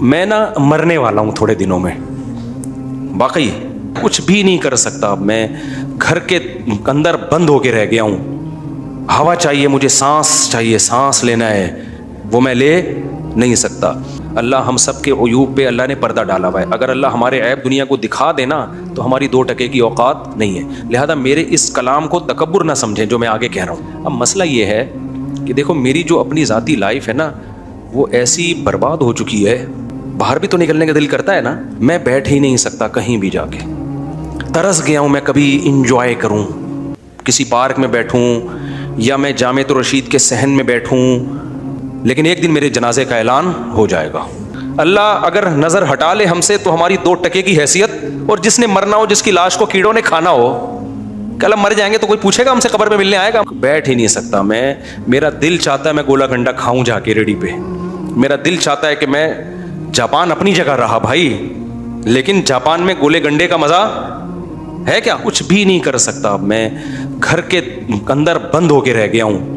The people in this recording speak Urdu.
میں نا مرنے والا ہوں تھوڑے دنوں میں، واقعی کچھ بھی نہیں کر سکتا، میں گھر کے اندر بند ہو کے رہ گیا ہوں، ہوا چاہیے مجھے، سانس چاہیے، سانس لینا ہے، وہ میں لے نہیں سکتا۔ اللہ ہم سب کے عیوب پہ اللہ نے پردہ ڈالا ہوا ہے، اگر اللہ ہمارے عیب دنیا کو دکھا دینا تو ہماری 2% کی اوقات نہیں ہے، لہذا میرے اس کلام کو تکبر نہ سمجھیں جو میں آگے کہہ رہا ہوں۔ اب مسئلہ یہ ہے کہ دیکھو میری جو اپنی ذاتی لائف ہے نا وہ ایسی برباد ہو چکی ہے، باہر بھی تو نکلنے کا دل کرتا ہے نا، میں بیٹھ ہی نہیں سکتا کہیں بھی جا کے، ترس گیا ہوں میں کبھی انجوائے کروں، کسی پارک میں بیٹھوں یا میں جامع الرشید کے صحن میں بیٹھوں، لیکن ایک دن میرے جنازے کا اعلان ہو جائے گا۔ اللہ اگر نظر ہٹا لے ہم سے تو ہماری 2% کی حیثیت، اور جس نے مرنا ہو، جس کی لاش کو کیڑوں نے کھانا ہو، کہ اللہ مر جائیں گے تو کوئی پوچھے گا ہم سے، قبر میں ملنے آئے گا؟ بیٹھ ہی نہیں سکتا میں، میرا دل چاہتا ہے میں گولا گنڈا کھاؤں جا کے ریڑھی پہ، میرا دل چاہتا ہے کہ میں، جاپان اپنی جگہ رہا بھائی، لیکن جاپان میں گولے گنڈے کا مزہ ہے کیا؟ کچھ بھی نہیں کر سکتا، میں گھر کے اندر بند ہو کے رہ گیا ہوں،